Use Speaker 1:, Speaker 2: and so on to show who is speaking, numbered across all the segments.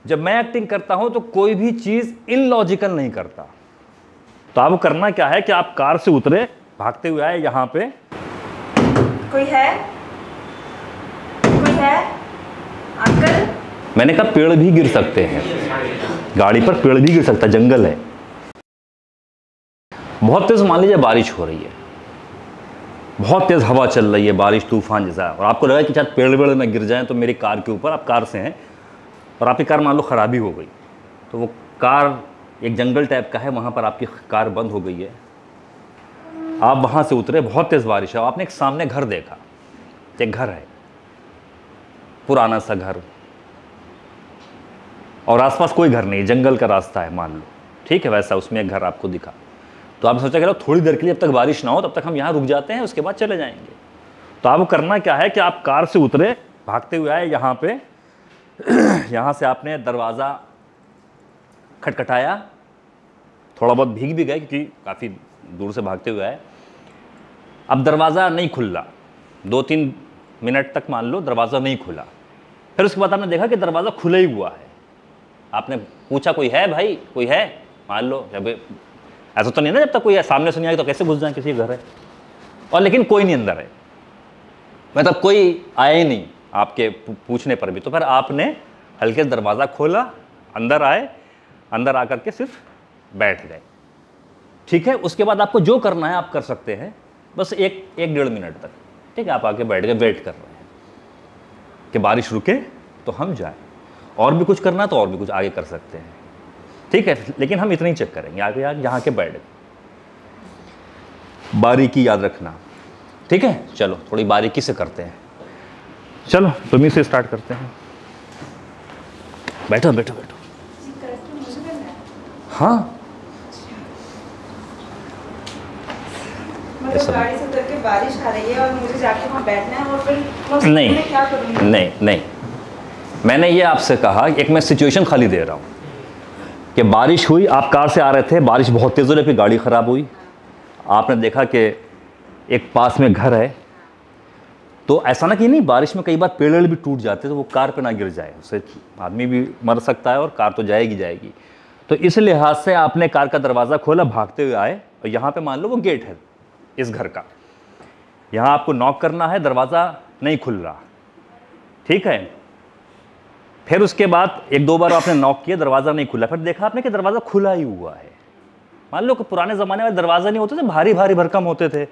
Speaker 1: जब मैं एक्टिंग करता हूं तो कोई भी चीज इलॉजिकल नहीं करता। तो आपको करना क्या है कि आप कार से उतरे, भागते हुए आए यहां पे।
Speaker 2: कोई है? कोई है? अंकल?
Speaker 1: मैंने कहा पेड़ भी गिर सकते हैं, गाड़ी पर पेड़ भी गिर सकता है, जंगल है। बहुत तेज मान लीजिए बारिश हो रही है, बहुत तेज हवा चल रही है, बारिश तूफान जैसा, और आपको लगा कि शायद पेड़ वेड़ में गिर जाएं तो मेरी कार के ऊपर, आप कार से हैं और आपकी कार मान लो खराबी हो गई, तो वो कार एक जंगल टाइप का है, वहाँ पर आपकी कार बंद हो गई है। आप वहाँ से उतरे, बहुत तेज़ बारिश है, आपने एक सामने घर देखा, एक घर है, पुराना सा घर, और आसपास कोई घर नहीं, जंगल का रास्ता है मान लो, ठीक है, वैसा उसमें एक घर आपको दिखा। तो आपने सोचा कि थोड़ी देर के लिए, जब तक बारिश ना हो तब तक हम यहाँ रुक जाते हैं, उसके बाद चले जाएंगे। तो आपको करना क्या है कि आप कार से उतरे, भागते हुए आए यहाँ पे, यहाँ से आपने दरवाज़ा खटखटाया, थोड़ा बहुत भीग भी गए क्योंकि काफ़ी दूर से भागते हुए आए। अब दरवाज़ा नहीं खुल रहा, 2-3 मिनट तक मान लो दरवाज़ा नहीं खुला। फिर उसके बाद आपने देखा कि दरवाज़ा खुला ही हुआ है। आपने पूछा कोई है भाई, कोई है? मान लो जब ऐसा तो नहीं ना, जब तक कोई है सामने से नहीं आएगा तो कैसे घुस जाए किसी घर है, और लेकिन कोई नहीं अंदर है, मतलब कोई आया ही नहीं आपके पूछने पर भी। तो फिर आपने हल्के से दरवाज़ा खोला, अंदर आए, अंदर आकर के सिर्फ बैठ गए, ठीक है। उसके बाद आपको जो करना है आप कर सकते हैं, बस 1-1.5 मिनट तक, ठीक है। आप आके बैठ गए, वेट कर रहे हैं कि बारिश रुके तो हम जाएं, और भी कुछ करना तो और भी कुछ आगे कर सकते हैं, ठीक है, लेकिन हम इतना ही चेक करेंगे। आगे यहाँ के बैठ गए, बारीकी याद रखना, ठीक है। चलो थोड़ी बारीकी से करते हैं, चलो तुम्ही से स्टार्ट करते हैं। बैठो बैठो बैठो। हाँ
Speaker 2: मतलब गाड़ी से उतर के बारिश आ रही है और मुझे जाके वहाँ बैठना है, और फिर
Speaker 1: नहीं
Speaker 2: मैं क्या करूँगी?
Speaker 1: नहीं, मैंने ये आपसे कहा, एक मैं सिचुएशन खाली दे रहा हूँ कि बारिश हुई, आप कार से आ रहे थे, बारिश बहुत तेज़ हो रही, फिर गाड़ी ख़राब हुई, आपने देखा कि एक पास में घर है। तो ऐसा ना कि नहीं, बारिश में कई बार पेड़ भी टूट जाते तो वो कार पे ना गिर जाए, उससे आदमी भी मर सकता है और कार तो जाएगी। तो इस लिहाज से आपने कार का दरवाज़ा खोला, भागते हुए आए, और यहाँ पे मान लो वो गेट है इस घर का, यहाँ आपको नॉक करना है, दरवाज़ा नहीं खुल रहा, ठीक है। फिर उसके बाद 1-2 बार आपने नॉक किया, दरवाज़ा नहीं खुला, फिर देखा आपने कि दरवाज़ा खुला ही हुआ है। मान लो कि पुराने ज़माने में दरवाज़ा नहीं होते थे, भारी भारी भरकम होते थे,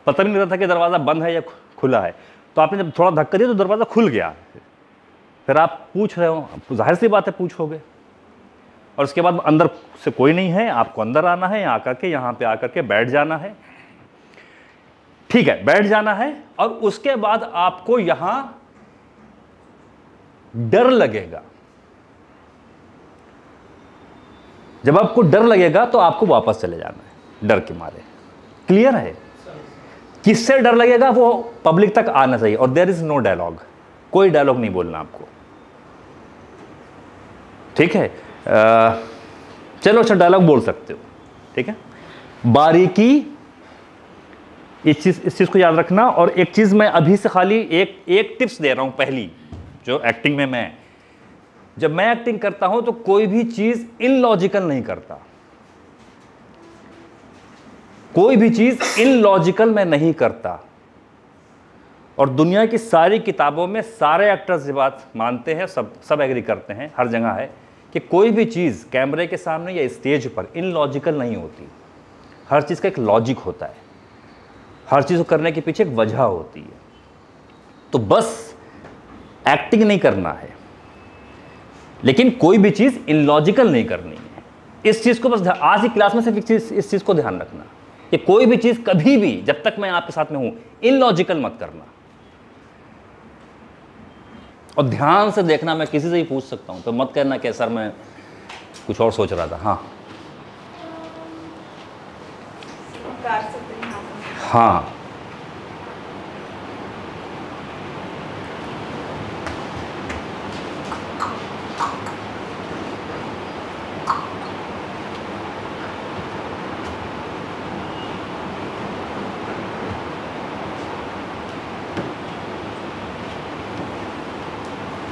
Speaker 1: पता नहीं रहता था कि दरवाज़ा बंद है या खुला है। तो आपने जब थोड़ा धक्का दिया तो दरवाज़ा खुल गया। फिर आप पूछ रहे हो, जाहिर सी बात है पूछोगे, और उसके बाद अंदर से कोई नहीं है, आपको अंदर आना है, आकर के यहाँ पे आकर के बैठ जाना है, ठीक है, बैठ जाना है। और उसके बाद आपको यहां डर लगेगा, जब आपको डर लगेगा तो आपको वापस चले जाना है डर के मारे। क्लियर है? किससे डर लगेगा वो पब्लिक तक आना चाहिए, और देयर इज नो डायलॉग, कोई डायलॉग नहीं बोलना आपको, ठीक है। चलो अच्छा डायलॉग बोल सकते हो, ठीक है। बारीकी, इस चीज़ को याद रखना। और एक चीज़ मैं अभी से खाली एक टिप्स दे रहा हूँ, पहली जो एक्टिंग में मैं, जब मैं एक्टिंग करता हूं तो कोई भी चीज़ इलॉजिकल नहीं करता, कोई भी चीज़ इलॉजिकल मैं नहीं करता। और दुनिया की सारी किताबों में सारे एक्टर्स ये बात मानते हैं, सब एग्री करते हैं, हर जगह है कि कोई भी चीज़ कैमरे के सामने या स्टेज पर इलॉजिकल नहीं होती। हर चीज़ का एक लॉजिक होता है, हर चीज़ को करने के पीछे एक वजह होती है। तो बस एक्टिंग नहीं करना है, लेकिन कोई भी चीज़ इलॉजिकल नहीं करनी है। इस चीज़ को बस आज की क्लास में सिर्फ इस चीज़ को ध्यान रखना कि कोई भी चीज़ कभी भी, जब तक मैं आपके साथ में हूं, इलॉजिकल मत करना। और ध्यान से देखना, मैं किसी से ही पूछ सकता हूं, तो मत कहना कि सर मैं कुछ और सोच रहा था। हाँ,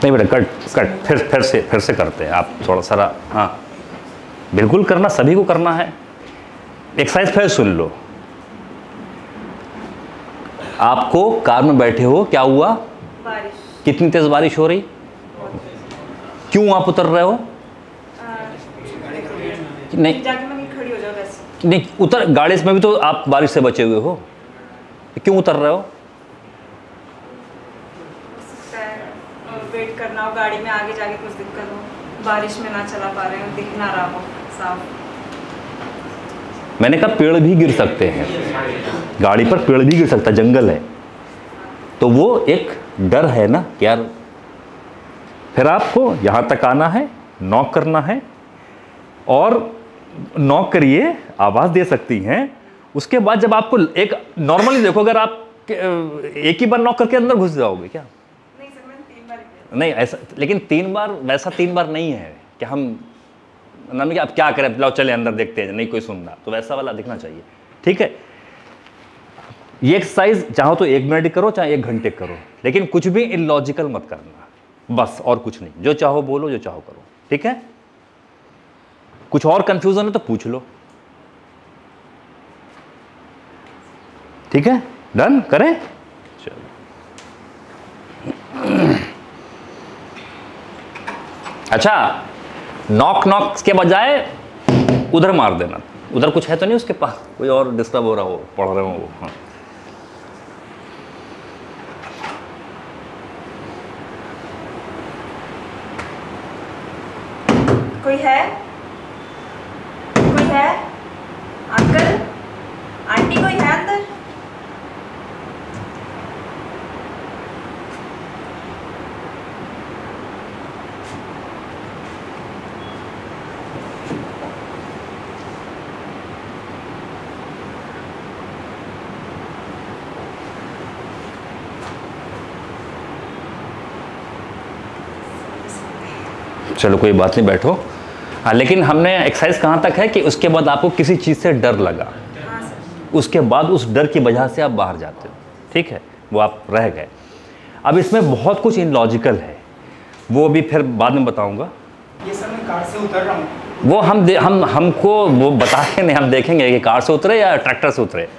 Speaker 1: नहीं बेटा, कट फिर से करते हैं। आप थोड़ा सारा, हाँ बिल्कुल करना, सभी को करना है। एक्सरसाइज फिर सुन लो। आपको कार में बैठे हो, क्या हुआ?
Speaker 2: बारिश।
Speaker 1: कितनी तेज बारिश हो रही? क्यों आप उतर रहे हो? नहीं
Speaker 2: जाके मैं खड़ी हो जाऊँ वैसे।
Speaker 1: नहीं, उतर, गाड़ी में भी तो आप बारिश से बचे हुए हो, क्यों उतर रहे हो?
Speaker 2: वेट करना हो गाड़ी में, आगे जाके कुछ दिक्कत हो, बारिश में ना चला पा रहे हो, दिख ना रहा हो साफ।
Speaker 1: मैंने कहा पेड़ भी गिर सकते हैं, गाड़ी पर पेड़ भी गिर सकता है, जंगल है, तो वो एक डर है ना कि यार। फिर आपको यहाँ तक आना है, नॉक करना है, और नॉक करिए, आवाज़ दे सकती हैं। उसके बाद जब आपको एक नॉर्मली देखो, अगर आप एक ही बार नॉक करके अंदर घुस जाओगे क्या?
Speaker 2: नहीं सर, मैंने 3 बार किया।
Speaker 1: नहीं ऐसा, लेकिन 3 बार, वैसा 3 बार नहीं है कि हम ना कि आप क्या करें, लाओ चले अंदर देखते हैं, नहीं कोई सुन रहा, तो वैसा वाला दिखना चाहिए। ठीक है, ये एक्सरसाइज चाहो तो 1 मिनट करो, चाहे 1 घंटे करो, लेकिन कुछ भी इलॉजिकल मत करना, बस, और कुछ नहीं। जो चाहो बोलो, जो चाहो करो, ठीक है। कुछ और कंफ्यूजन है तो पूछ लो, ठीक है। डन करें, चलो। अच्छा, नॉक के बजाय उधर मार देना। उधर कुछ है तो नहीं उसके पास, कोई और डिस्टर्ब हो रहा हो, पढ़ रहे हो वो। हाँ,
Speaker 2: कोई है? कोई है? अंकल, आंटी, कोई है अंदर?
Speaker 1: चलो कोई बात नहीं, बैठो। हाँ, लेकिन हमने एक्सरसाइज कहाँ तक है कि उसके बाद आपको किसी चीज़ से डर लगा,
Speaker 2: हाँ सर।
Speaker 1: उसके बाद उस डर की वजह से आप बाहर जाते हो, ठीक है, वो आप रह गए। अब इसमें बहुत कुछ इनलॉजिकल है, वो भी फिर बाद में बताऊंगा।
Speaker 3: ये सर मैं कार से उतर रहा हूँ,
Speaker 1: वो हमको वो बता के नहीं, हम देखेंगे कि कार से उतरे या ट्रैक्टर से उतरे।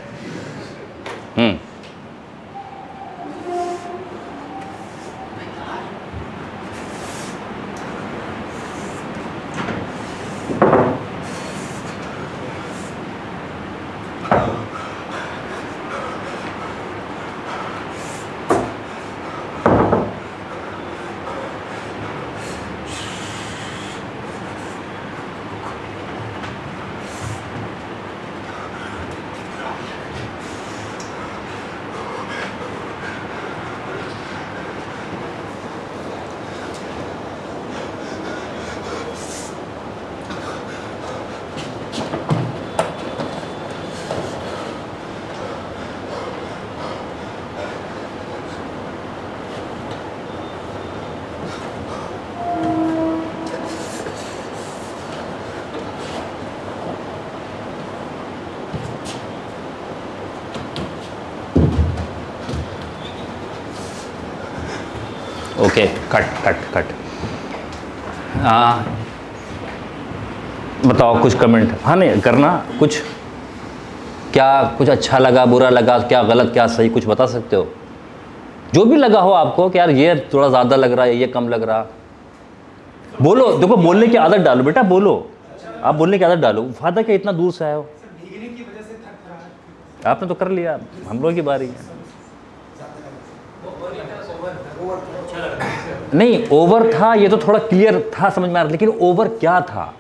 Speaker 1: Okay, cut. बताओ कुछ कमेंट। हाँ, नहीं करना कुछ, क्या कुछ अच्छा लगा, बुरा लगा, क्या गलत, क्या सही, कुछ बता सकते हो? जो भी लगा हो आपको कि यार ये थोड़ा ज़्यादा लग रहा है, ये कम लग रहा, बोलो। देखो, बोलने की आदत डालो बेटा, बोलो, आप बोलने की आदत डालो। फायदा क्या, इतना दूर से आए हो।
Speaker 3: भीगने की वजह से थक रहा है।
Speaker 1: आपने तो कर लिया, हम लोगों की बारी है। नहीं, ओवर था, ये तो थोड़ा क्लियर था, समझ में आ रहा, लेकिन ओवर क्या था?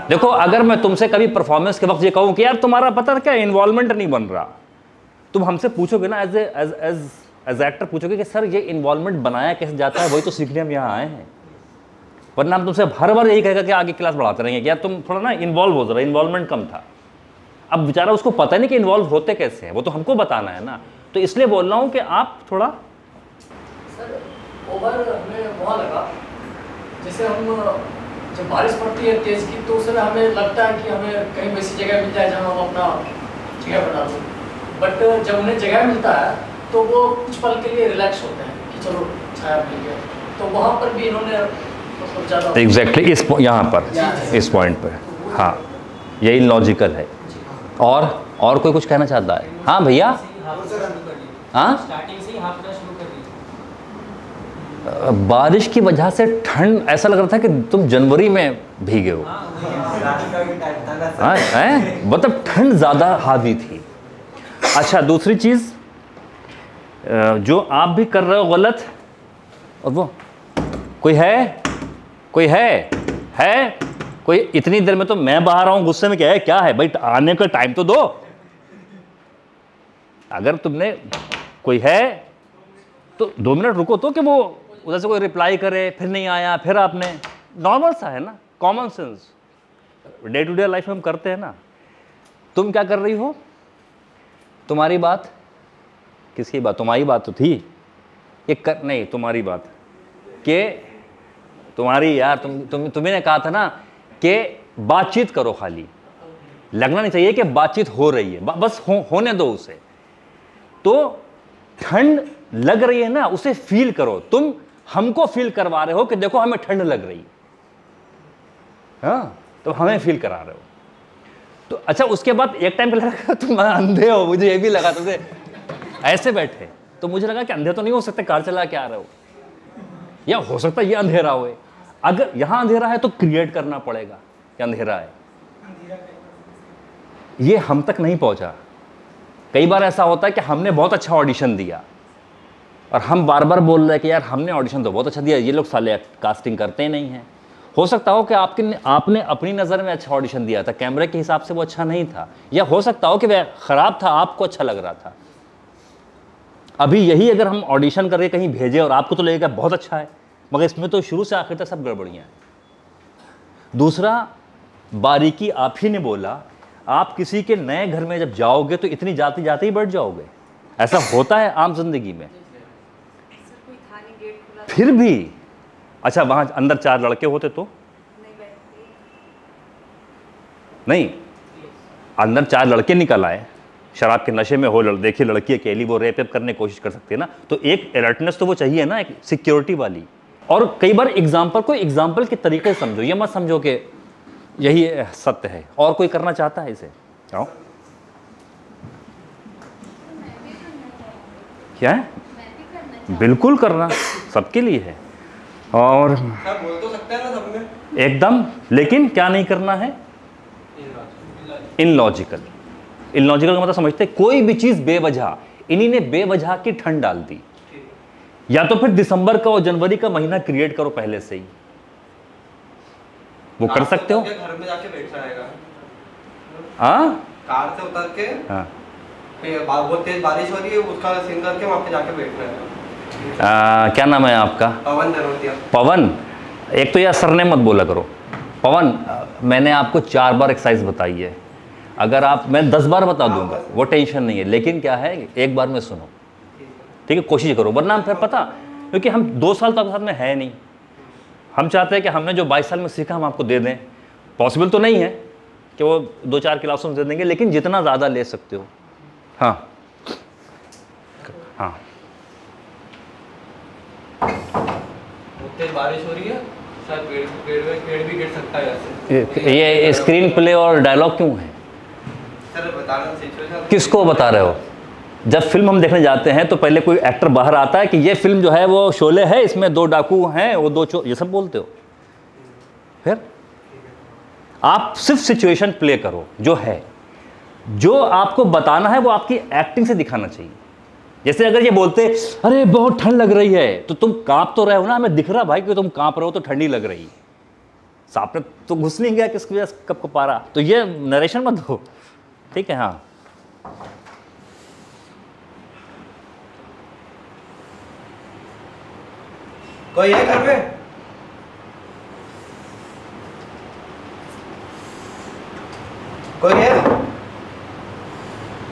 Speaker 1: देखो, अगर मैं तुमसे कभी परफॉर्मेंस के वक्त ये कहूँ कि यार तुम्हारा पता क्या इन्वॉल्वमेंट नहीं बन रहा, तुम हमसे पूछोगे ना, एज एक्टर पूछोगे कि सर ये इन्वॉल्वमेंट बनाया कैसे जाता है, वही तो सीखने हम यहाँ आए हैं। वरना हम तुमसे हर बार यही कहेगा कि आगे क्लास बढ़ाते रहेंगे कि यार तुम थोड़ा ना इन्वॉल्व हो रहा, इन्वॉल्वमेंट कम था। अब बेचारा उसको पता नहीं कि इन्वॉल्व होते कैसे हैं, वो तो हमको बताना है ना, तो इसलिए बोल रहा हूँ कि आप थोड़ा।
Speaker 4: सर ओवर हमें वहाँ लगा, जैसे हम जब बारिश पड़ती है तेज़ की, तो उस समय हमें लगता है कि हमें कहीं वैसी जगह मिल जाए जहाँ हम अपना जगह बना दें, बट जब उन्हें जगह मिलता है तो वो कुछ पल के लिए रिलैक्स होते हैं कि चलो छाया मिल गया। तो वहाँ पर भी इन्होंने मतलब ज़्यादा
Speaker 1: एग्जैक्टली इस यहाँ पर इस पॉइंट पर, हाँ यही लॉजिकल है। और कोई कुछ कहना चाहता है? हाँ भैया, हाँ
Speaker 3: स्टार्टिंग से ही हाफ करना शुरू कर दी।
Speaker 1: बारिश की वजह से ठंड, ऐसा लग रहा था कि तुम जनवरी में भीगे हो। हाँ है, मतलब ठंड ज़्यादा हावी थी। अच्छा दूसरी चीज़ जो आप भी कर रहे हो गलत, और वो कोई है कोई इतनी देर में तो मैं बाहर आऊं गुस्से में, क्या है भाई, आने का टाइम तो दो। अगर तुमने कोई है तो 2 मिनट रुको तो, कि वो उधर से कोई रिप्लाई करे, फिर नहीं आया, फिर आपने, नॉर्मल सा है ना, common sense day to day life में हम करते हैं ना। तुम क्या कर रही हो? तुम्हारी बात, किसकी बात? तुम्हारी बात तो थी ये नहीं, तुम्हारी बात कि तुम्हारी यार, तुम्ही ने कहा था ना कि बातचीत करो, खाली लगना नहीं चाहिए कि बातचीत हो रही है, बस होने दो उसे। तो ठंड लग रही है ना, उसे फील करो। तुम हमको फील करवा रहे हो कि देखो हमें ठंड लग रही है, हाँ तो हमें फील करा रहे हो। तो अच्छा उसके बाद एक टाइम पे लगा तुम अंधे हो, मुझे ये भी लगा, तुमसे ऐसे बैठे तो मुझे लगा कि अंधे तो नहीं हो सकते, कार चला के आ रहे हो, या हो सकता है ये अंधेरा हो। अगर यहां अंधेरा है तो क्रिएट करना पड़ेगा कि अंधेरा है। ये हम तक नहीं पहुंचा। कई बार ऐसा होता है कि हमने बहुत अच्छा ऑडिशन दिया और हम बार बार बोल रहे हैं कि यार हमने ऑडिशन तो बहुत अच्छा दिया, ये लोग साले कास्टिंग करते ही नहीं हैं। हो सकता हो कि आपने अपनी नज़र में अच्छा ऑडिशन दिया था, कैमरे के हिसाब से वो अच्छा नहीं था, या हो सकता हो कि वह ख़राब था, आपको अच्छा लग रहा था। अभी यही अगर हम ऑडिशन करके कहीं भेजे और आपको तो लगेगा बहुत अच्छा है, मगर इसमें तो शुरू से आखिर तक सब गड़बड़ियाँ हैं। दूसरा बारीकी आप ही ने बोला, आप किसी के नए घर में जब जाओगे तो इतनी जाते जाते ही बैठ जाओगे, ऐसा होता है आम जिंदगी में।
Speaker 2: कोई था नहीं, गेट खुला था।
Speaker 1: फिर भी अच्छा वहां अंदर 4 लड़के होते तो नहीं, अंदर 4 लड़के निकल आए, शराब के नशे में हो, देखिए लड़की अकेली, वो रेप करने की कोशिश कर सकती है ना, तो एक अलर्टनेस तो वो चाहिए ना, एक सिक्योरिटी वाली। और कई बार एग्जाम्पल को एग्जाम्पल के तरीके से समझो, ये मत समझो कि यही सत्य है। और कोई करना चाहता है इसे? आओ, क्या है? बिल्कुल करना, सबके लिए है। और
Speaker 3: बोल तो सकते हैं ना सब में
Speaker 1: एकदम, लेकिन क्या नहीं करना है? इनलॉजिकल। इनलॉजिकल का मतलब समझते हैं, कोई भी चीज बेवजह, इन्हीं ने बेवजह की ठंड डाल दी। या तो फिर दिसंबर का और जनवरी का महीना क्रिएट करो पहले से ही, वो कर सकते हो।
Speaker 3: घर में जाके बैठ जाएगा,
Speaker 1: हाँ
Speaker 3: कार से उतर के,
Speaker 1: हाँ,
Speaker 3: बहुत तेज बारिश हो रही है, उसका सीन करके वहाँ पे जाके बैठना है।
Speaker 1: क्या नाम है आपका?
Speaker 3: पवन दरोतिया।
Speaker 1: पवन, एक तो यार सरने मत बोला करो। पवन, मैंने आपको 4 बार एक्सरसाइज बताई है, अगर आप, मैं 10 बार बता दूंगा, वो टेंशन नहीं है, लेकिन क्या है, एक बार में सुनो, ठीक है? कोशिश करो, वरना फिर पता, क्योंकि हम 2 साल तो आपके साथ में है नहीं। हम चाहते हैं कि हमने जो 22 साल में सीखा हम आपको दे दें। पॉसिबल तो नहीं है कि वो 2-4 क्लासों में दे देंगे, लेकिन जितना ज़्यादा ले सकते हो। हाँ हाँ,
Speaker 3: तेज बारिश हो रही है, शायद पेड़ भी गिर सकता है ऐसे।
Speaker 1: ये स्क्रीन प्ले और डायलॉग क्यों है?
Speaker 3: सर बताना सिचुएशन
Speaker 1: किसको बता रहे हो? जब फिल्म हम देखने जाते हैं तो पहले कोई एक्टर बाहर आता है कि ये फिल्म जो है वो शोले है, इसमें 2 डाकू हैं, वो 2 चोर, ये सब बोलते हो। फिर आप सिर्फ सिचुएशन प्ले करो, जो है, जो आपको बताना है वो आपकी एक्टिंग से दिखाना चाहिए। जैसे अगर ये बोलते अरे बहुत ठंड लग रही है, तो तुम कांप तो रहे हो ना, हमें दिख रहा भाई कि तुम कांप रहे हो, तो ठंडी लग रही है। सांप ने तो घुस नहीं गया किसकी वजह से, कब को पारा, तो ये नरेशन मत दो, ठीक है? हाँ,
Speaker 3: कोई है घर में? कोई है?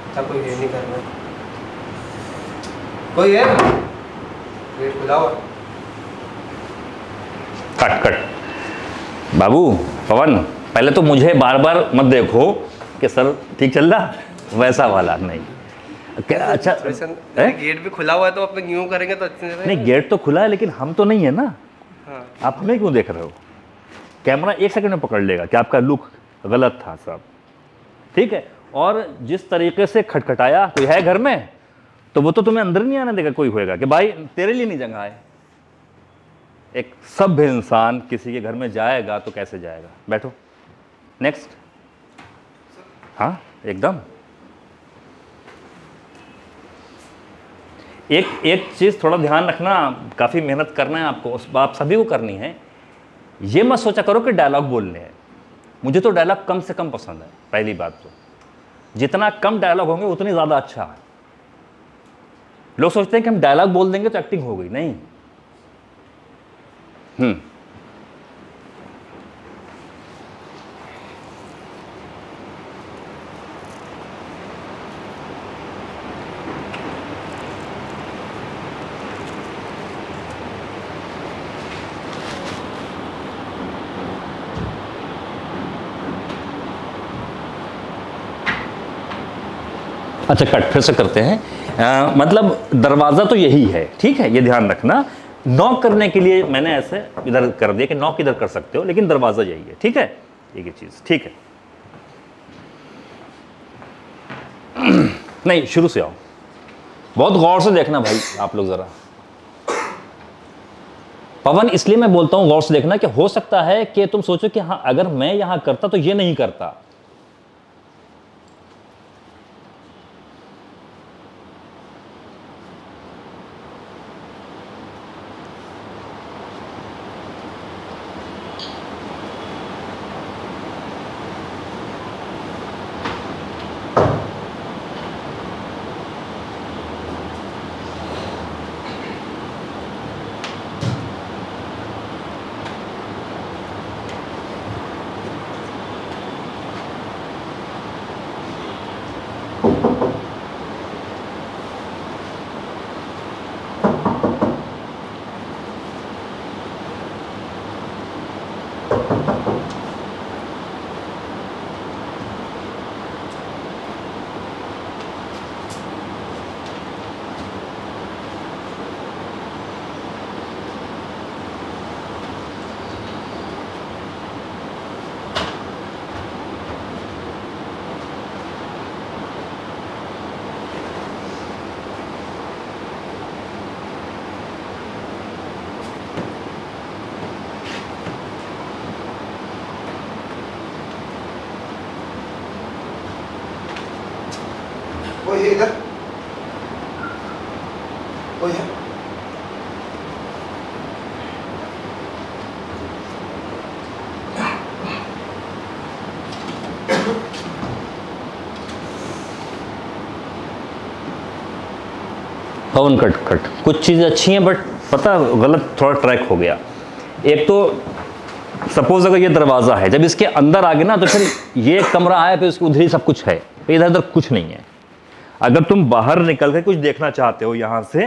Speaker 3: अच्छा कोई है नहीं घर में, कोई है? गेट खुला हुआ।
Speaker 1: Cut cut. बाबू पवन, पहले तो मुझे बार बार मत देखो कि सर ठीक चल रहा, वैसा वाला नहीं। अच्छा
Speaker 3: गेट भी खुला हुआ है तो अपन यूं करेंगे तो अच्छे से।
Speaker 1: नहीं, गेट तो खुला है लेकिन हम तो नहीं है ना।
Speaker 3: हाँ।
Speaker 1: आप हमें क्यों देख रहे हो? कैमरा 1 सेकंड में पकड़ लेगा कि आपका लुक गलत था सब, ठीक है। और जिस तरीके से खटखटाया, कोई है घर में, तो वो तो तुम्हें अंदर नहीं आने देगा। कोई होएगा कि भाई तेरे लिए नहीं जगह है। एक सभ्य इंसान किसी के घर में जाएगा तो कैसे जाएगा? बैठो, नेक्स्ट। हाँ एकदम। एक चीज थोड़ा ध्यान रखना, काफी मेहनत करना है आपको, उस आप सभी को करनी है। ये मत सोचा करो कि डायलॉग बोलने हैं। मुझे तो डायलॉग कम से कम पसंद है। पहली बात तो जितना कम डायलॉग होंगे उतनी ज्यादा अच्छा है। लोग सोचते हैं कि हम डायलॉग बोल देंगे तो एक्टिंग हो गई, नहीं। अच्छा कट, फिर से करते हैं। मतलब दरवाज़ा तो यही है, ठीक है, ये ध्यान रखना। नॉक करने के लिए मैंने ऐसे इधर कर दिया कि नॉक इधर कर सकते हो, लेकिन दरवाज़ा यही है, ठीक है। एक ही चीज़, ठीक है। नहीं, शुरू से आओ, बहुत गौर से देखना भाई आप लोग ज़रा। पवन, इसलिए मैं बोलता हूँ गौर से देखना कि हो सकता है कि तुम सोचो कि हाँ अगर मैं यहां करता तो ये नहीं करता।
Speaker 5: वो ये इधर, वो है।
Speaker 1: पवन कट कट, कुछ चीज़ें अच्छी हैं बट पता गलत थोड़ा ट्रैक हो गया। एक तो सपोज अगर ये दरवाज़ा है, जब इसके अंदर आ गए ना तो फिर ये कमरा है, फिर उसके उधर ही सब कुछ है, इधर उधर कुछ नहीं है। अगर तुम बाहर निकल कर कुछ देखना चाहते हो यहाँ से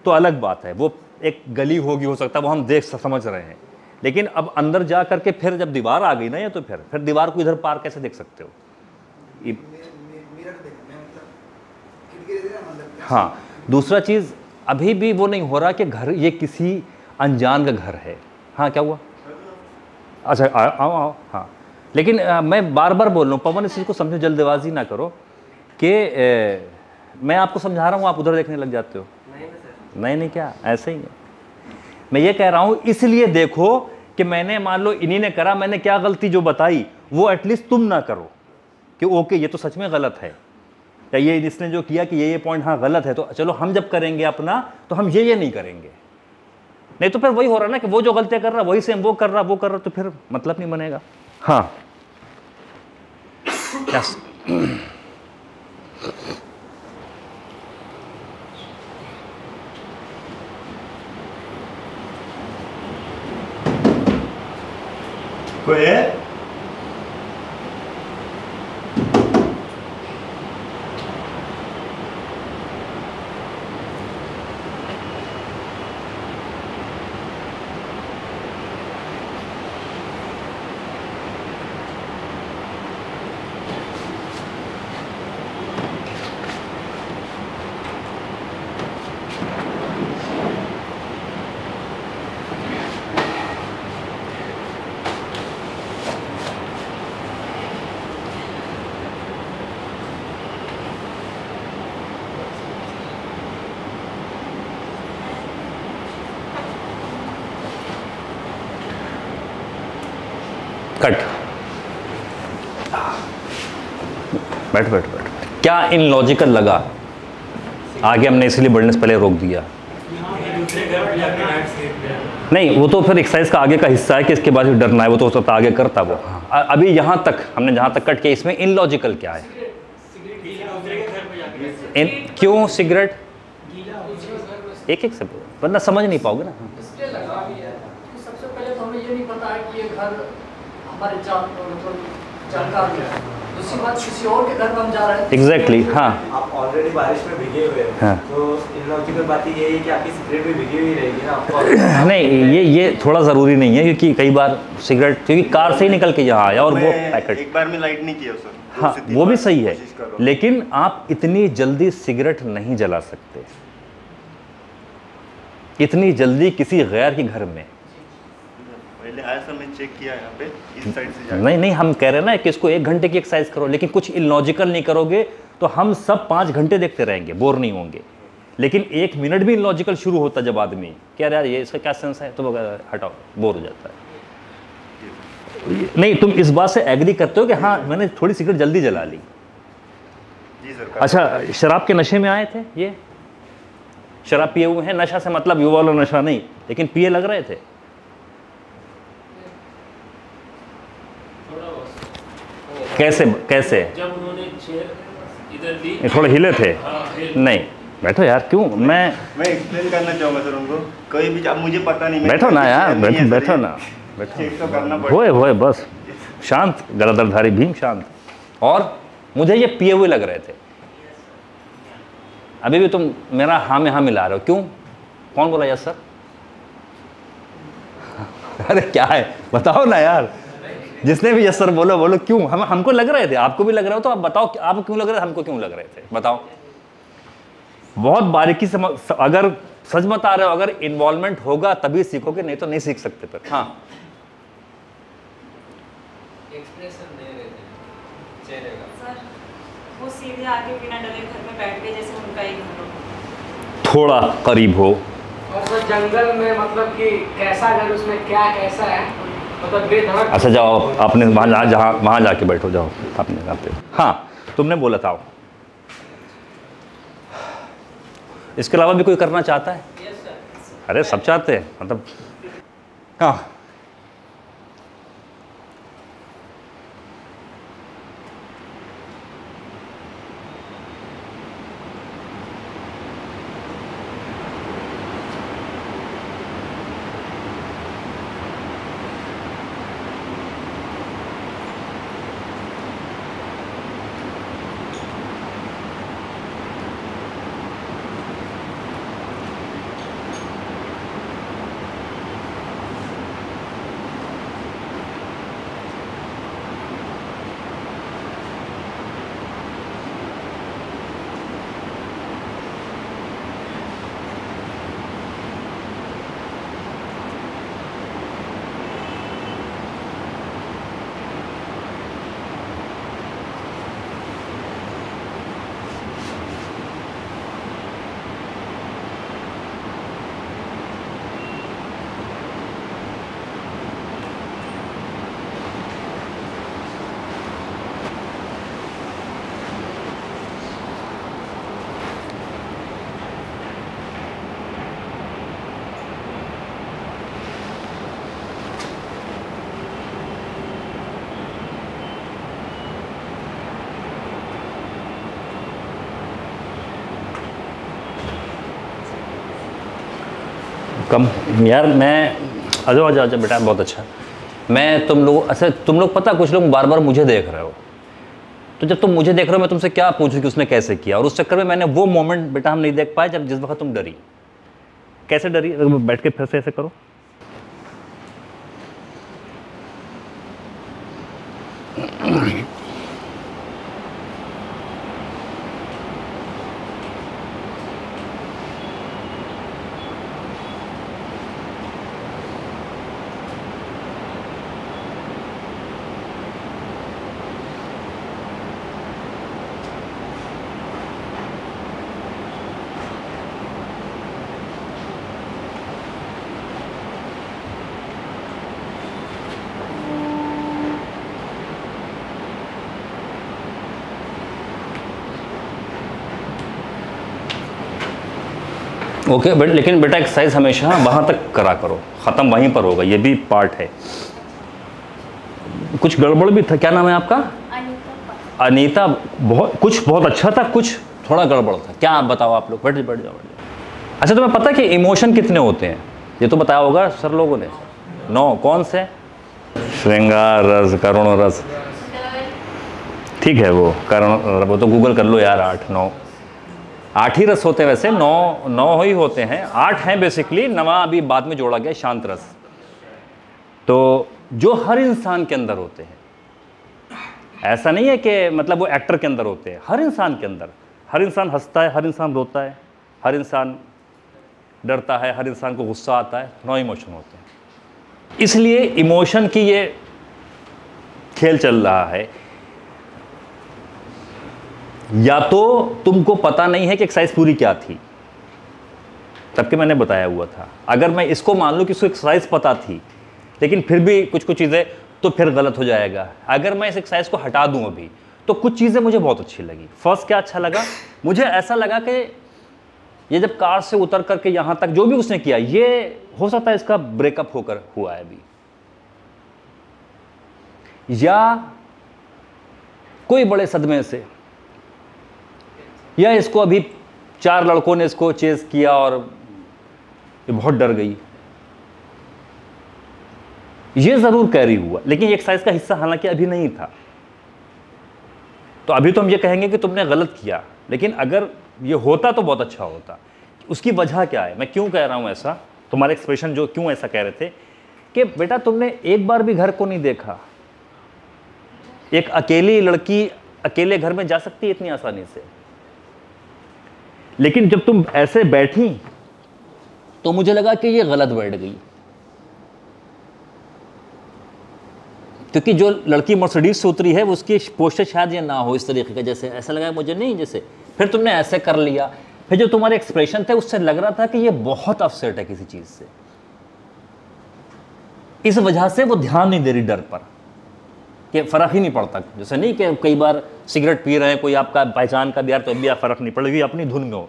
Speaker 1: तो अलग बात है, वो एक गली होगी, हो सकता है वो हम देख समझ रहे हैं। लेकिन अब अंदर जा करके फिर जब दीवार आ गई ना, ये तो फिर दीवार को इधर पार कैसे देख सकते हो? हाँ, दूसरा चीज़ अभी भी वो नहीं हो रहा कि घर ये किसी अनजान का घर है। हाँ क्या हुआ? अच्छा आओ आओ। हाँ लेकिन मैं बार बार बोल रहा हूँ पवन, इस चीज़ को समझो, जल्दबाजी ना करो कि मैं आपको समझा रहा हूँ आप उधर देखने लग जाते हो। नहीं नहीं, क्या ऐसे ही है। मैं ये कह रहा हूँ इसलिए देखो कि मैंने मान लो इन्हीं ने करा, मैंने क्या गलती जो बताई वो एटलीस्ट तुम ना करो कि ओके ये तो सच में गलत है, या ये इसने जो किया कि ये पॉइंट हाँ गलत है, तो चलो हम जब करेंगे अपना तो हम ये नहीं करेंगे। नहीं तो फिर वही हो रहा ना कि वो जो गलतियां कर रहा वही सेम वो कर रहा, तो फिर मतलब नहीं बनेगा। हाँ यस
Speaker 5: कोई है?
Speaker 1: कट। बैठ बैठ बैठ। क्या इन लॉजिकल लगा? आगे हमने इसलिए बढ़ने से पहले रोक दिया। नहीं, वो तो फिर एक्सरसाइज का आगे का हिस्सा है कि इसके बाद डरना है, वो तो हो सकता आगे करता वो। अभी यहाँ तक हमने जहाँ तक कट किया, इसमें इन लॉजिकल क्या है? क्यों सिगरेट? एक एक से वरना समझ नहीं पाओगे ना।
Speaker 4: इसलिए लगा सबसे पहले तो हमें ये नहीं पता है कि ये घर हमारे जानकार में है। दूसरी बात, किसी और के घर में हम जा रहे हैं।
Speaker 1: एग्जैक्टली, हाँ।
Speaker 6: आप ऑलरेडी बारिश में भीगे हुए हैं,
Speaker 1: हाँ।
Speaker 6: तो इलॉजिकल बात ये है कि आपकी सिगरेट भी भीगी हुई रहेगी ना आपको।
Speaker 1: नहीं, ये थोड़ा ज़रूरी नहीं है, क्योंकि कई बार सिगरेट, क्योंकि कार से ही निकल के यहाँ आया और वो पैकेट।
Speaker 5: एक बार में लाइट नहीं किया सर।
Speaker 1: हाँ, वो भी सही है, लेकिन आप इतनी जल्दी सिगरेट नहीं जला सकते, इतनी जल्दी किसी गैर के घर में।
Speaker 5: पहले आया सर, मैं चेक किया यहाँ पे इस साइड से जाके।
Speaker 1: नहीं, हम कह रहे हैं ना कि इसको 1 घंटे की एक्सरसाइज करो, लेकिन कुछ इलॉजिकल नहीं करोगे तो हम सब 5 घंटे देखते रहेंगे, बोर नहीं होंगे। लेकिन 1 मिनट भी इलॉजिकल शुरू होता जब आदमी, क्या यार ये इसका क्या सेंस है, तो वो हटाओ, बोर हो जाता है। नहीं, तुम इस बात से एग्री करते हो कि हाँ मैंने थोड़ी सिगरेट जल्दी जला ली।
Speaker 5: जी सर।
Speaker 1: अच्छा, शराब के नशे में आए थे? ये शराब पिए हुए हैं? नशा से मतलब युवा वाला नशा नहीं, लेकिन पिए लग रहे थे। कैसे कैसे?
Speaker 7: जब उन्होंने चेयर इधर दी,
Speaker 1: थोड़े हिले थे? नहीं, बैठो यार, क्यों? मैं
Speaker 5: एक्सप्लेन करना चाहूँगा सर उनको, कोई भी अब मुझे पता नहीं।
Speaker 1: बैठो ना यार, बैठो ना,
Speaker 5: चेक तो करना
Speaker 1: बैठो। होए बस, शांत, गदाधरधारी भीम शांत। और मुझे ये पिए हुए लग रहे थे। अभी भी तुम मेरा हाँ में हाँ मिला रहे हो, क्यों? कौन बोला यस सर? अरे क्या है, बताओ ना यार। जिसने भी यस सर बोलो बोलो, क्यों? हमको लग रहे थे, आपको भी लग रहे हो, तो आप बताओ आपको क्यों लग रहे थे, हमको क्यों लग रहे थे, बताओ। बहुत बारीकी से, अगर सच बता रहे हो, अगर इन्वॉल्वमेंट होगा तभी सीखोगे, नहीं तो नहीं सीख सकते फिर। हाँ,
Speaker 3: एक्सप्रेशन दे रहे थे चेहरे का।
Speaker 2: सर वो सीधे आके बिना डरे घर में बैठ गए जैसे उनका ही घर हो।
Speaker 1: थोड़ा करीब हो।
Speaker 4: और सर जंगल में मतलब कि कैसा घर, उसमें क्या कैसा है, मतलब बेधड़क।
Speaker 1: अच्छा जाओ, आपने वहाँ जाके बैठो, जाओ आपने यहाँ पे। हाँ, तुमने बोला था। इसके अलावा भी कोई करना चाहता है? अरे सब चाहते हैं, मतलब हाँ। कम यार, मैं आजो आजा आजा बेटा, बहुत अच्छा। मैं तुम लोग, अच्छा तुम लोग पता, कुछ लोग बार बार मुझे देख रहे हो, तो जब तुम मुझे देख रहे हो मैं तुमसे क्या पूछूं कि उसने कैसे किया, और उस चक्कर में मैंने वो मोमेंट बेटा हम नहीं देख पाए जब जिस वक्त तुम डरी। कैसे डरी? बैठ के फिर से ऐसे करो। ओके बट लेकिन बेटा एक्सरसाइज हमेशा वहाँ तक करा करो, ख़त्म वहीं पर होगा, ये भी पार्ट है। कुछ गड़बड़ भी था, क्या नाम है आपका? अनीता। बहुत अच्छा था, कुछ थोड़ा गड़बड़ था, क्या आप बताओ? आप लोग बैठ जाओ बैठ जाओ। अच्छा तुम्हें पता है कि इमोशन कितने होते हैं? ये तो बताया होगा सर लोगों ने। 9 कौन से? श्रृंगार रस, करुण रस, ठीक है वो करुण, वो तो गूगल कर लो यार। 8 ही रस होते हैं वैसे, 9 ही होते हैं, 8 हैं बेसिकली, 9वां अभी बाद में जोड़ा गया शांत रस। तो जो हर इंसान के अंदर होते हैं, ऐसा नहीं है कि मतलब वो एक्टर के अंदर होते हैं, हर इंसान के अंदर। हर इंसान हंसता है, हर इंसान रोता है, हर इंसान डरता है, हर इंसान को गुस्सा आता है। 9 इमोशन होते हैं। इसलिए इमोशन की ये खेल चल रहा है। या तो तुमको पता नहीं है कि एक्सरसाइज पूरी क्या थी, तब कि मैंने बताया हुआ था। अगर मैं इसको मान लूँ कि उसको एक्सरसाइज पता थी लेकिन फिर भी कुछ चीज़ें, तो फिर गलत हो जाएगा। अगर मैं इस एक्सरसाइज को हटा दूं अभी, तो कुछ चीज़ें मुझे बहुत अच्छी लगी। फर्स्ट क्या अच्छा लगा? मुझे ऐसा लगा कि ये जब कार से उतर करके यहाँ तक जो भी उसने किया, ये हो सकता है इसका ब्रेकअप होकर हुआ है अभी, या कोई बड़े सदमे से, या इसको अभी 4 लड़कों ने इसको चेस किया और ये बहुत डर गई। ये जरूर कैरी हुआ, लेकिन ये एक्सरसाइज का हिस्सा हालांकि अभी नहीं था। तो अभी तो हम ये कहेंगे कि तुमने गलत किया, लेकिन अगर ये होता तो बहुत अच्छा होता। उसकी वजह क्या है, मैं क्यों कह रहा हूं ऐसा? तुम्हारे एक्सप्रेशन जो क्यों ऐसा कह रहे थे कि बेटा तुमने एक बार भी घर को नहीं देखा। एक अकेली लड़की अकेले घर में जा सकती है इतनी आसानी से, लेकिन जब तुम ऐसे बैठी तो मुझे लगा कि ये गलत बैठ गई। क्योंकि जो लड़की मर्सिडीज से उतरी है उसकी पोस्टर शायद ये ना हो इस तरीके का, जैसे ऐसा लगा मुझे, नहीं जैसे फिर तुमने ऐसे कर लिया। फिर जो तुम्हारे एक्सप्रेशन थे उससे लग रहा था कि ये बहुत अपसेट है किसी चीज से। इस वजह से वो ध्यान नहीं दे रही डर पर, कि फर्क ही नहीं पड़ता। जैसे नहीं कि कई बार सिगरेट पी रहे हैं, कोई आपका पहचान का भी यार, तो भी फर्क नहीं पड़ेगी, अपनी धुन में हो।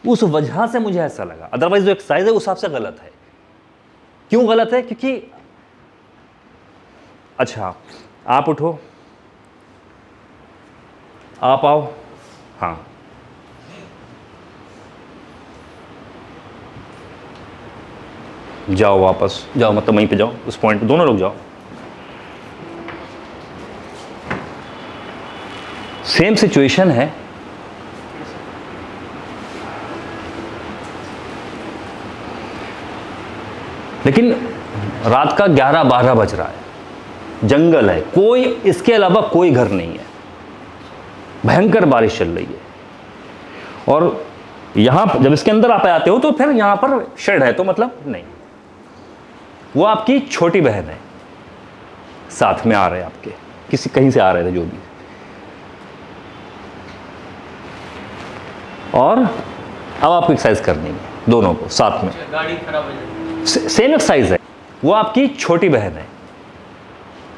Speaker 1: उस वजह से मुझे ऐसा लगा। अदरवाइज जो एक्सरसाइज है उस हिसाब से गलत है। क्यों गलत है? क्योंकि अच्छा आप उठो, आप आओ, हाँ जाओ, वापस जाओ, मतलब वहीं पे जाओ, उस पॉइंट पे दोनों लोग जाओ। सेम सिचुएशन है, लेकिन रात का 11-12 बज रहा है, जंगल है, कोई इसके अलावा कोई घर नहीं है, भयंकर बारिश चल रही है। और यहां जब इसके अंदर आप आते हो तो फिर यहां पर शेड है, तो मतलब नहीं, वो आपकी छोटी बहन है, साथ में आ रहे हैं आपके, किसी कहीं से आ रहे थे जो भी। और अब आपको एक्सरसाइज करनी है दोनों को साथ में।
Speaker 3: गाड़ी खराब हो जाएगी।
Speaker 1: सेम एक्सरसाइज है, वो आपकी छोटी बहन है,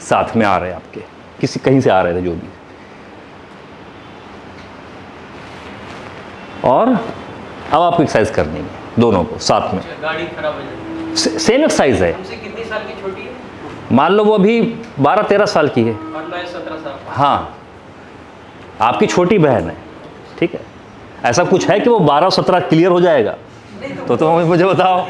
Speaker 1: साथ में आ रहे हैं आपके, किसी कहीं से आ रहे थे जो भी। और अब आपको एक्सरसाइज करनी है दोनों को साथ में।
Speaker 3: गाड़ी खराब हो जाएगी।
Speaker 1: सेम एक्सरसाइज है।
Speaker 3: हमसे कितनी साल की छोटी है?
Speaker 1: मान लो वो अभी 12-13 साल की है।
Speaker 3: और मैं 17 साल।
Speaker 1: हाँ, आपकी छोटी बहन है, ठीक है। ऐसा कुछ है कि वो 12-17 क्लियर हो जाएगा? तो तुम मुझे बताओ,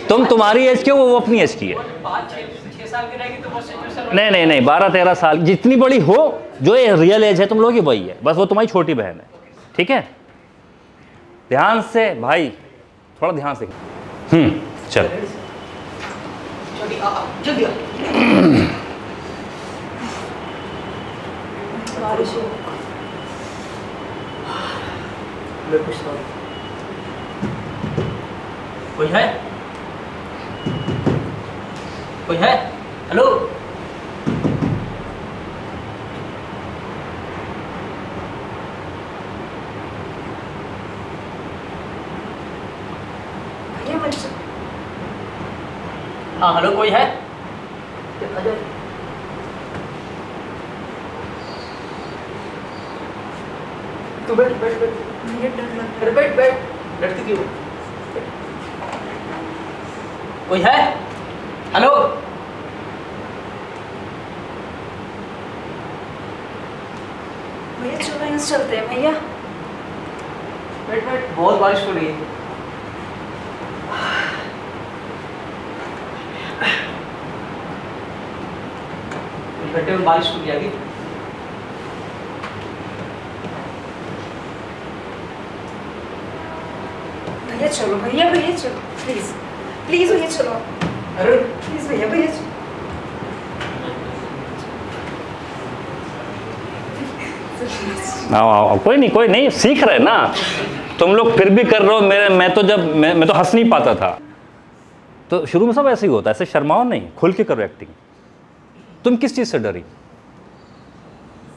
Speaker 1: तुम्हारी एज के वो अपनी एज की है।
Speaker 3: 5-6 साल की रहेगी तो वो सिचुएशन।
Speaker 1: नहीं 12-13 साल, जितनी बड़ी हो, जो ये रियल एज है तुम लोग की वही है, बस वो तुम्हारी छोटी बहन है, ठीक है। ध्यान से भाई, थोड़ा ध्यान से। चल
Speaker 3: कोई है? कोई है? हेलो? हाँ हेलो, कोई है?
Speaker 4: तू बैठ बैठ बैठ,
Speaker 2: मुझे डर लगता है।
Speaker 4: अरे बैठ बैठ। लड़ती क्यों? कोई है? हेलो?
Speaker 2: भैया चलो यहाँ से चलते हैं भैया।
Speaker 4: वेट वेट, बहुत बारिश हो रही है। इस गड्ढे में बारिश हो गया।
Speaker 2: भैया चलो, भैया भैया चलो, प्लीज प्लीज भैया चलो,
Speaker 4: अरे
Speaker 2: प्लीज भैया भैया चलो।
Speaker 1: आओ आओ, कोई नहीं, सीख रहे ना तुम लोग, फिर भी कर रहे हो। मैं तो हंस नहीं पाता था। तो शुरू में सब ऐसे ही होता है, ऐसे शर्माओ नहीं, खुल के करो एक्टिंग। तुम किस चीज़ से डरी?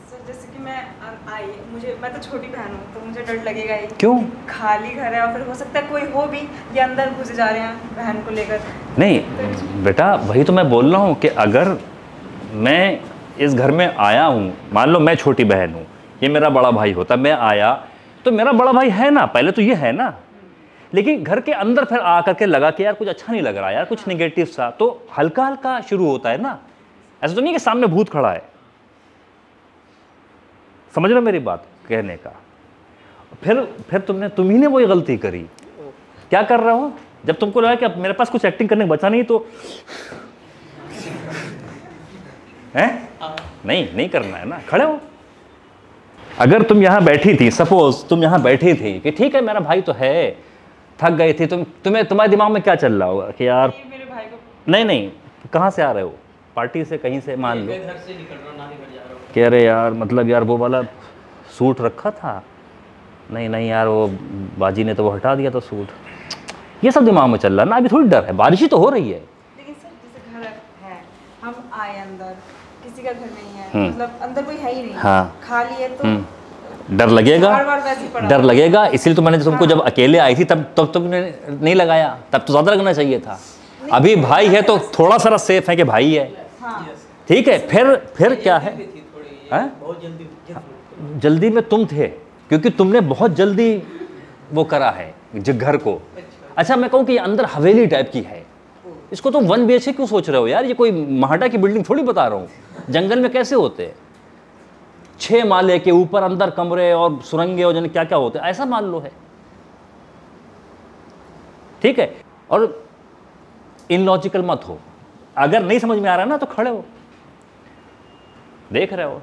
Speaker 2: सर जैसे कि मैं तो छोटी बहन हूँ तो मुझे डर लगेगा ही।
Speaker 1: क्यों?
Speaker 2: खाली घर है और फिर हो सकता है कोई हो भी, ये अंदर घुसे जा रहे हैं बहन को लेकर।
Speaker 1: नहीं बेटा, वही तो मैं बोल रहा हूँ कि अगर मैं इस घर में आया हूँ, मान लो मैं छोटी बहन हूँ, ये मेरा बड़ा भाई होता, मैं आया तो मेरा बड़ा भाई है ना, पहले तो ये है ना। लेकिन घर के अंदर फिर आकर के लगा कि यार कुछ अच्छा नहीं लग रहा, यार कुछ निगेटिव सा, तो हल्का हल्का शुरू होता है ना। ऐसा तो नहीं कि सामने भूत खड़ा है। समझ रहे हो मेरी बात कहने का? फिर तुम ही ने वही गलती करी। क्या कर रहे हो? जब तुमको लगा कि अब मेरे पास कुछ एक्टिंग करने को बचा नहीं, तो नहीं करना है ना, खड़े हो। अगर तुम यहां बैठी थी, सपोज तुम यहां बैठी थी कि ठीक है मेरा भाई तो है, थक गई थी, तुम्हारे दिमाग में क्या चल रहा होगा कि यार
Speaker 2: मेरे भाई को
Speaker 1: नहीं, कहां से आ रहे हो? पार्टी से, कहीं से, मान लो
Speaker 4: घर से निकल रहा, नानी घर जा रहा हूँ।
Speaker 1: कह रहे यार मतलब यार वो वाला सूट रखा था, नहीं यार वो बाजी ने तो वो हटा दिया था सूट। ये सब दिमाग में चल रहा है ना। अभी थोड़ी डर है, बारिश ही तो हो रही है।
Speaker 2: लेकिन सर जैसे घर है, हम आए अंदर, किसी का घर नहीं है, मतलब अंदर कोई है ही नहीं,
Speaker 1: हाँ।
Speaker 2: खाली है, तो
Speaker 1: डर लगेगा,
Speaker 2: बार-बार वैसे ही पड़ा
Speaker 1: डर लगेगा। इसलिए तो मैंने तुमको जब अकेले आई थी तब तुमने नहीं लगाया, तब तो ज़्यादा लगना चाहिए था। अभी भाई है तो थोड़ा सा सेफ है कि भाई है,
Speaker 2: हाँ।
Speaker 1: ठीक है। फिर क्या है,
Speaker 4: बहुत
Speaker 1: जल्दी में तुम थे क्योंकि तुमने बहुत जल्दी वो करा है घर को। अच्छा मैं कहूँ कि ये अंदर हवेली टाइप की है, इसको तुम 1 BHK क्यों सोच रहे हो यार? ये कोई महाडा की बिल्डिंग थोड़ी बता रहा हूँ। जंगल में कैसे होते हैं 6 माले के ऊपर अंदर कमरे और सुरंगे और जाने क्या क्या होते हैं, ऐसा मान लो है, ठीक है। और इनलॉजिकल मत हो। अगर नहीं समझ में आ रहा ना तो खड़े हो, देख रहे हो।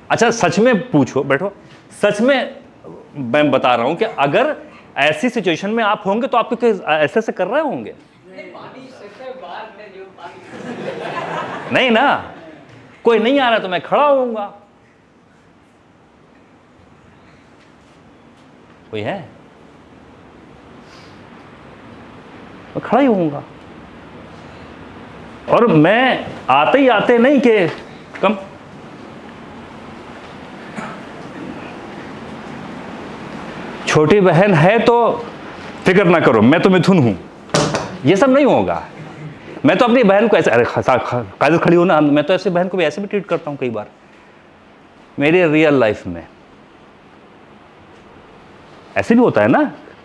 Speaker 1: अच्छा सच में पूछो, बैठो। सच में मैं बता रहा हूं कि अगर ऐसी सिचुएशन में आप होंगे तो आपको ऐसे से कर रहे होंगे? नहीं ना, कोई नहीं आ रहा तो मैं खड़ा होऊंगा। कोई है? मैं खड़ा ही होऊंगा। और मैं आते नहीं कि कम छोटी बहन है तो फिक्र ना करो, मैं तो मिथुन हूं, ये सब नहीं होगा। मैं तो अपनी बहन को ऐसे, अरे कायदत खड़ी हो ना, मैं तो ऐसे बहन को भी ऐसे भी ट्रीट करता हूं कई बार मेरी रियल लाइफ में। ऐसे भी होता है ना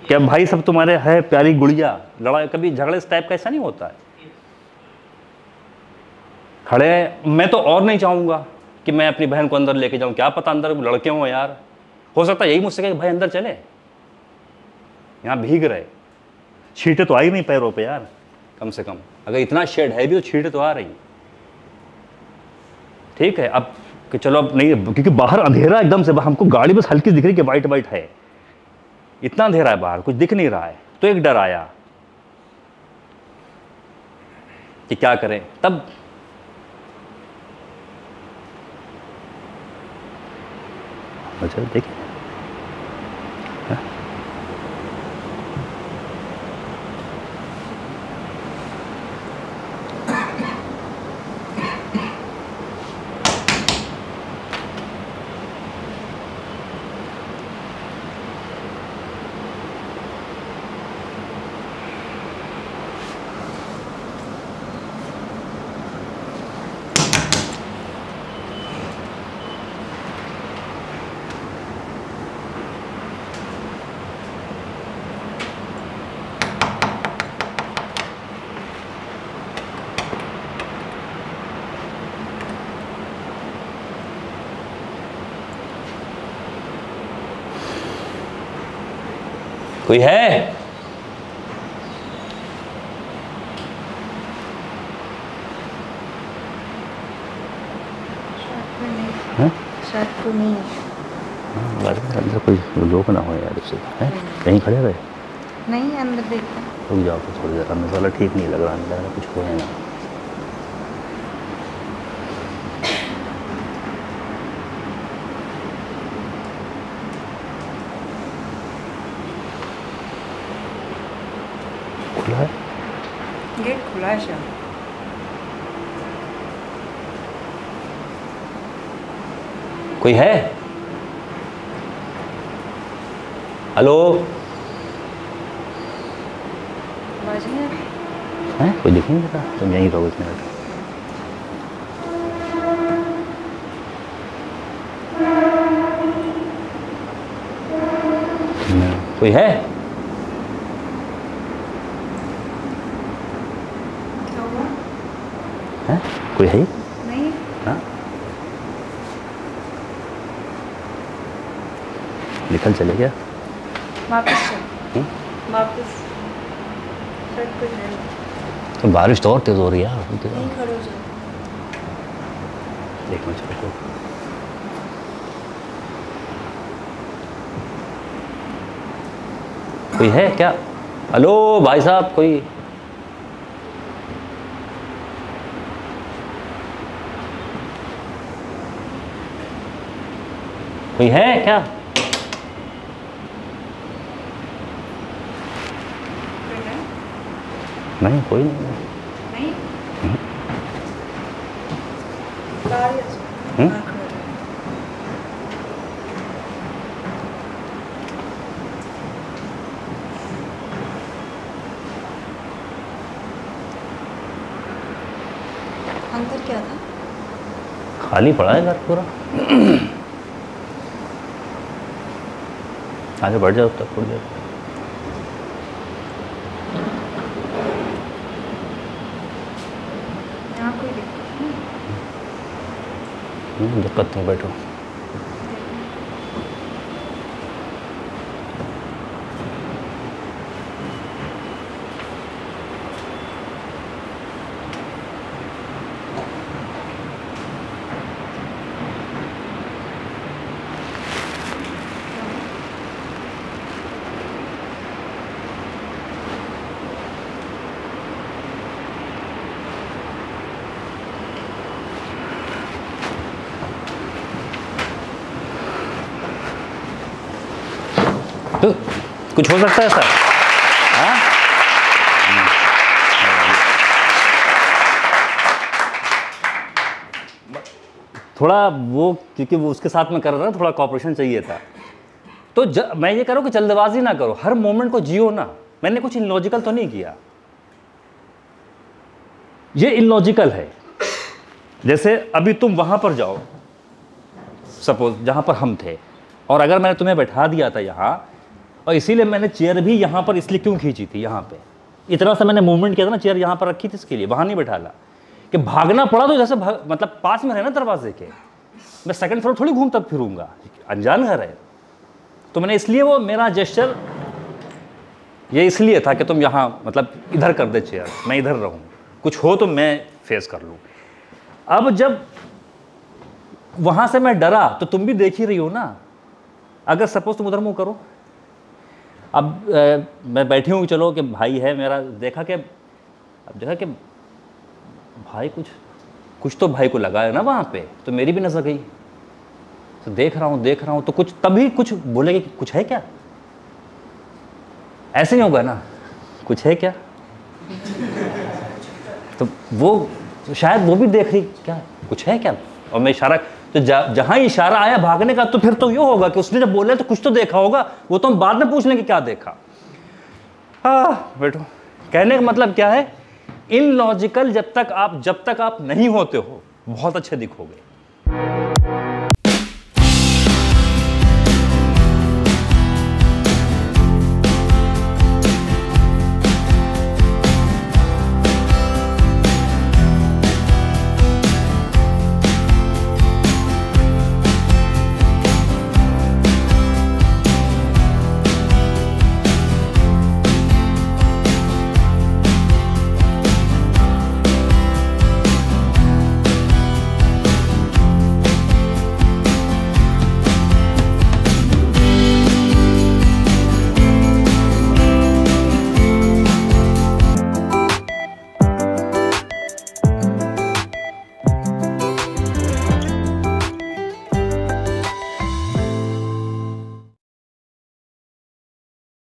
Speaker 1: कि अब भाई सब तुम्हारे है प्यारी गुड़िया, लड़ाई कभी झगड़े इस टाइप का ऐसा नहीं होता है। खड़े मैं तो और नहीं चाहूंगा कि मैं अपनी बहन को अंदर लेके जाऊं, क्या पता अंदर लड़के हों यार, हो सकता है यही मुझसे कहे भाई अंदर चले, यहाँ भीग रहे, छींटे तो आ ही नहीं पैरों पे यार, कम से कम अगर इतना शेड है भी तो छींटे तो आ रही, ठीक है। अब कि चलो अब नहीं, क्योंकि बाहर अंधेरा एकदम से, हमको गाड़ी बस हल्की दिख रही कि वाइट वाइट है, इतना अंधेरा है बाहर, कुछ दिख नहीं रहा है, तो एक डर आया कि क्या करें। तब अच्छा देखिए कोई है? अंदर कोई लोग ना हो यार, उससे है कहीं खड़े रहे?
Speaker 2: नहीं, अंदर देखते हैं।
Speaker 1: रुक जाओ तो थोड़ी देर, अंदर वाला ठीक नहीं लग रहा, अंदर कुछ हो ना। खुला है
Speaker 2: गेट, खुला है शायद।
Speaker 1: कोई है? हेलो?
Speaker 2: आवाज नहीं आ रही।
Speaker 1: है कोई दिख नहीं रहा? तुम यहीं रहो 1 मिनट। कोई है?
Speaker 2: क्या हुआ?
Speaker 1: है कोई है?
Speaker 2: नहीं।
Speaker 1: हाँ निकल चले गया।
Speaker 2: वापस चल। वापस शायद कुछ है नहीं।
Speaker 1: तो बारिश तो और तेज हो रही है यार।
Speaker 2: नहीं, खड़े हो जाओ।
Speaker 1: देखना चलो। कोई है क्या? हेलो भाई साहब, कोई? कोई है क्या?
Speaker 2: कोई है?
Speaker 1: नहीं, कोई नहीं।
Speaker 2: नहीं। बाहर ही आ जाओ। बाहर खड़े हो जाओ। अंदर क्या था?
Speaker 1: खाली पड़ा है घर पूरा। आगे बढ़ जाओ तक, थोड़ी देर।
Speaker 2: यहाँ कोई दिक्कत नहीं।
Speaker 1: दिक्कत नहीं, बैठो। तो कुछ हो सकता है सर? हाँ थोड़ा वो, क्योंकि वो उसके साथ में कर रहा था, थोड़ा कॉपरेशन चाहिए था। तो मैं ये करूँ कि जल्दबाजी ना करो, हर मोमेंट को जियो ना। मैंने कुछ इलॉजिकल तो नहीं किया। ये इलॉजिकल है। जैसे अभी तुम वहां पर जाओ, सपोज जहां पर हम थे, और अगर मैंने तुम्हें बैठा दिया था यहाँ, और इसीलिए मैंने चेयर भी यहाँ पर इसलिए क्यों खींची थी, यहाँ पे इतना सा मैंने मूवमेंट किया था ना, चेयर यहाँ पर रखी थी इसके लिए, वहाँ नहीं बैठाला कि भागना पड़ा तो जैसे मतलब पास में रहना दरवाजे के, मैं सेकंड फ्लोर थोड़ी घूमता फिरूंगा, अनजान घर है। तो मैंने इसलिए वो मेरा जेस्चर ये इसलिए था कि तुम यहाँ मतलब इधर कर दे चेयर, मैं इधर रहूँ, कुछ हो तो मैं फेस कर लूँ। अब जब वहाँ से मैं डरा तो तुम भी देख ही रही हो ना। अगर सपोज तुम उधर मुँह करो, अब मैं बैठी हूँ, चलो कि भाई है मेरा, देखा कि अब देखा कि भाई कुछ तो भाई को लगा है ना वहाँ पे, तो मेरी भी नजर गई। तो देख रहा हूँ तो कुछ तभी कुछ बोलेगे कि कुछ है क्या, ऐसे नहीं होगा ना, कुछ है क्या। तो वो तो शायद वो भी देख रही क्या कुछ है क्या, और मैं इशारा, तो जहां इशारा आया भागने का, तो फिर तो ये होगा कि उसने जब बोले तो कुछ तो देखा होगा, वो तो हम बाद में पूछ लें कि क्या देखा। हाँ बैठो, कहने का मतलब क्या है, इनलॉजिकल जब तक आप नहीं होते हो बहुत अच्छे दिखोगे।